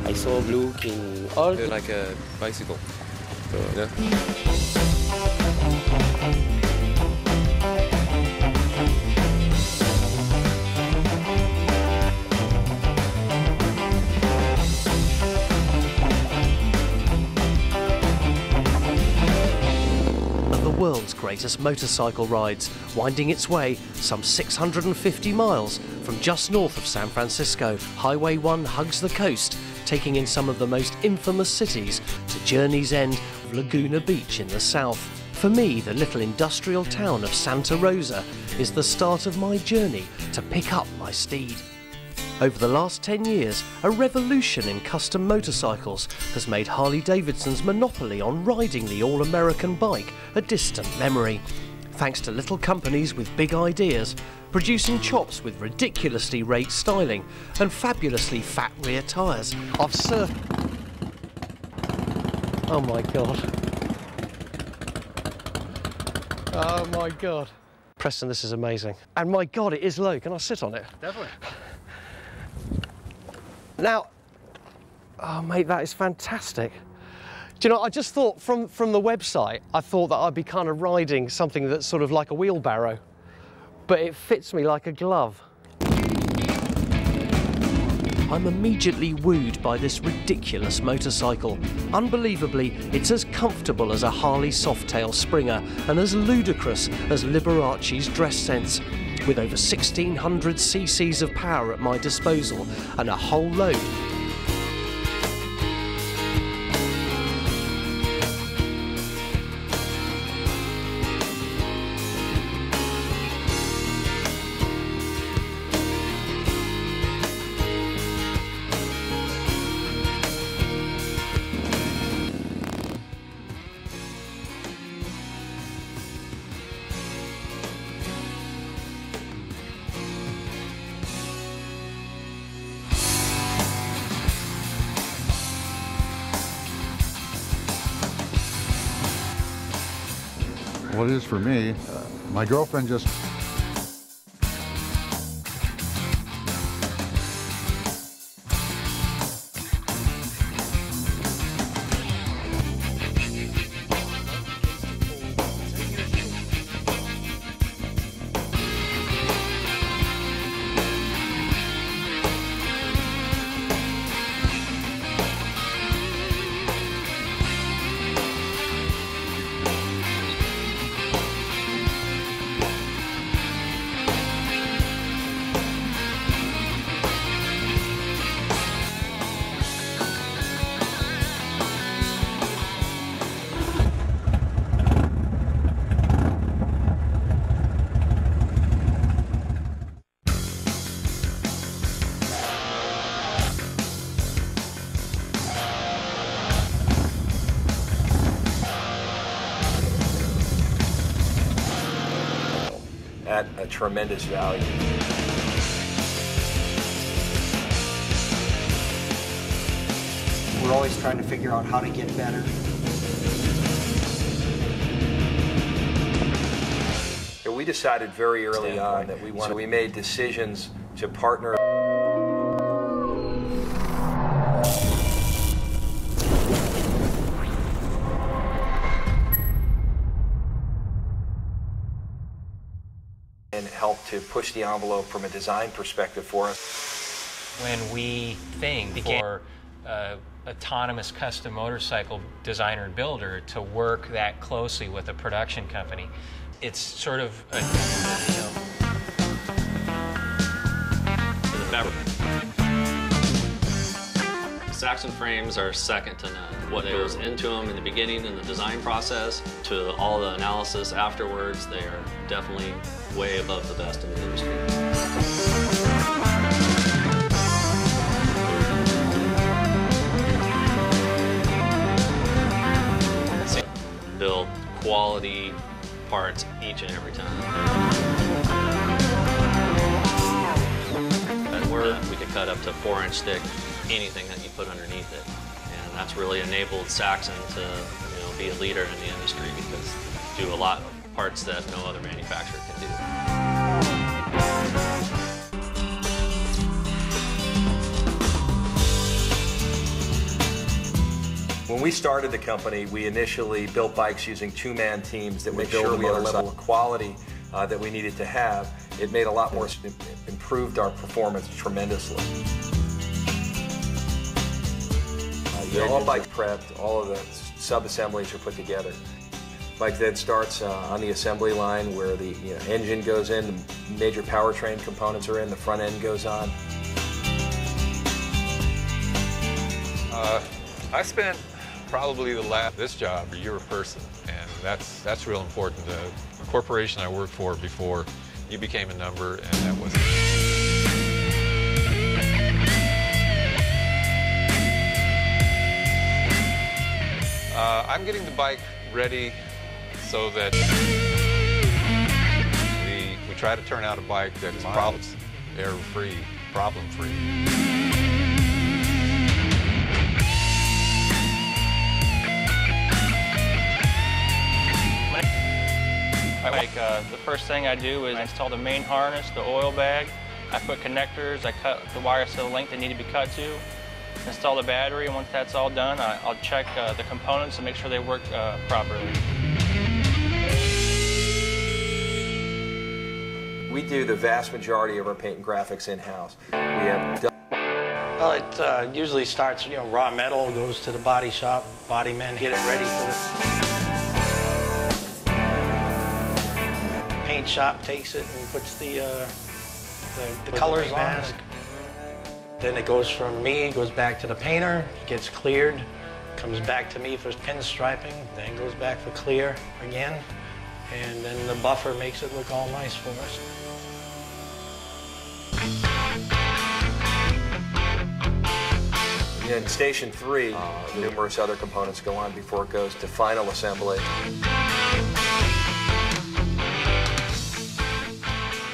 I saw look in all like a bicycle. So, yeah. The world's greatest motorcycle rides, winding its way some 650 miles from just north of San Francisco. Highway 1 hugs the coast, taking in some of the most infamous cities to journey's end of Laguna Beach in the south. For me, the little industrial town of Santa Rosa is the start of my journey to pick up my steed. Over the last 10 years, a revolution in custom motorcycles has made Harley-Davidson's monopoly on riding the all-American bike a distant memory. Thanks to little companies with big ideas, producing chops with ridiculously raked styling and fabulously fat rear tyres. Oh my God. Oh my God. Preston, this is amazing. And my God, it is low. Can I sit on it? Definitely. Now, oh mate, that is fantastic. Do you know, I just thought from the website, I thought that I'd be kind of riding something that's sort of like a wheelbarrow, but it fits me like a glove. I'm immediately wooed by this ridiculous motorcycle. Unbelievably, it's as comfortable as a Harley Softail Springer and as ludicrous as Liberace's dress sense. With over 1,600 cc's of power at my disposal and a whole load. What it is for me, my girlfriend just at a tremendous value. We're always trying to figure out how to get better. We decided very early on that we made decisions to partner. And help to push the envelope from a design perspective for us. When we think for autonomous custom motorcycle designer and builder to work that closely with a production company, it's sort of a, for the fabric. Saxon frames are second to none. What goes into them in the beginning in the design process to all the analysis afterwards, they are definitely way above the best in the industry. Build quality parts each and every time. And we could cut up to 4-inch thick anything that you put underneath it. And that's really enabled Saxon to be a leader in the industry because do a lot of parts that no other manufacturer can do. When we started the company, we initially built bikes using two-man teams that made sure we had a level of quality that we needed to have. It made a lot more, improved our performance tremendously. All bikes prepped, all of the sub-assemblies are put together. Bike then starts on the assembly line where the engine goes in, the major powertrain components are in, the front end goes on. I spent probably this job, you're a person, and that's real important. The corporation I worked for before, you became a number, and that wasn't. I'm getting the bike ready so that we try to turn out a bike that is error-free, problem-free. The first thing I do is install the main harness, the oil bag. I put connectors, I cut the wires to the length they need to be cut to. Install the battery, and once that's all done, I'll check the components and make sure they work properly. We do the vast majority of our paint and graphics in-house. We have Well, it usually starts, raw metal, goes to the body shop, body men get it ready for the paint shop, takes it and puts the colors on. Then it goes from me, goes back to the painter, gets cleared, comes back to me for pinstriping, then goes back for clear again, and then the buffer makes it look all nice for us. In Station 3, numerous other components go on before it goes to final assembly.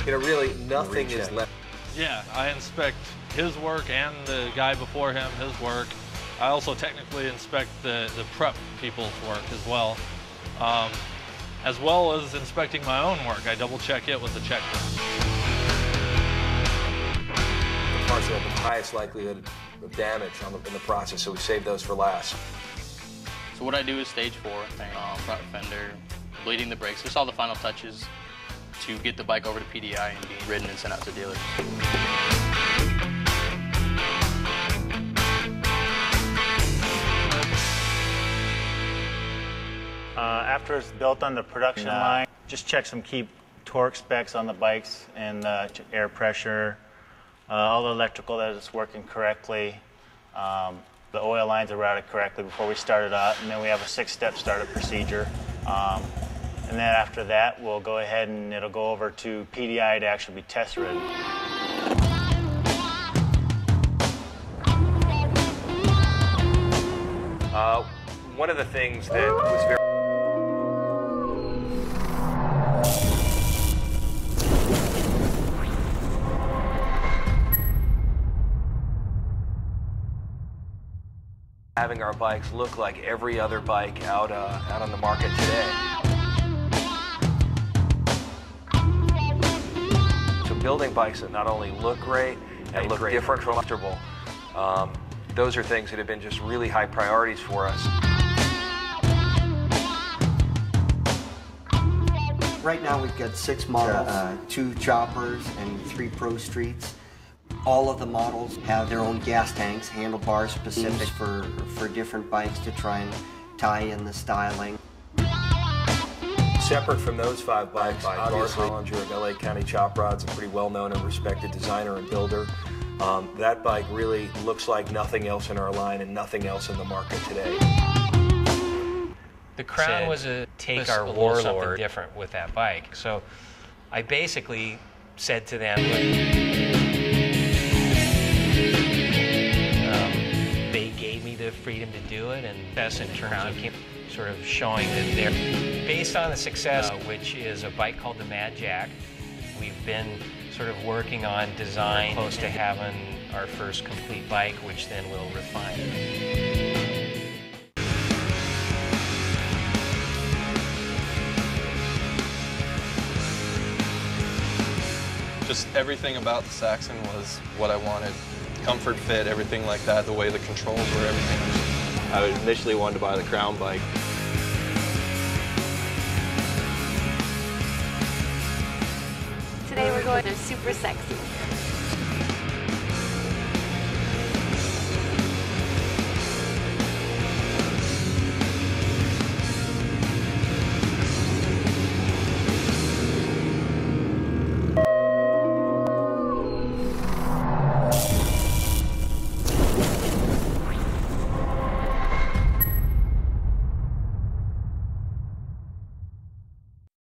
Really, nothing is left. Yeah, I inspect his work and the guy before him, his work. I also technically inspect the prep people's work as well as inspecting my own work. I double check it with the checkpoint. The parts that have the highest likelihood of damage in the process, so we save those for last. So what I do is stage 4, front fender, bleeding the brakes, just all the final touches to get the bike over to PDI and be ridden and sent out to dealers. After it's built on the production line, just check some key torque specs on the bikes and air pressure, all the electrical that it's working correctly, the oil lines are routed correctly before we start it up, and then we have a 6-step startup procedure. And then after that, we'll go ahead and it'll go over to PDI to actually be test ridden. One of the things that was very having our bikes look like every other bike out on the market today. So building bikes that not only look great and look different from comfortable, those are things that have been just really high priorities for us. Right now we've got 6 models, 2 choppers and 3 Pro Streets. All of the models have their own gas tanks, handlebars specific for different bikes to try and tie in the styling. Separate from those 5 bikes, obviously Hollinger of LA County Chop Rod's a pretty well-known and respected designer and builder. That bike really looks like nothing else in our line and nothing else in the market today. The Crown was take our Warlord something different with that bike. So I basically said to them, they gave me the freedom to do it, and that's in terms of sort of showing that they're based on the success, which is a bike called the Mad Jack. We've been sort of working on design close to having our first complete bike, which then we'll refine. Just everything about the Saxon was what I wanted. Comfort, fit, everything like that, the way the controls were, everything. I initially wanted to buy the Crown bike. Today we're going to Super Sexy.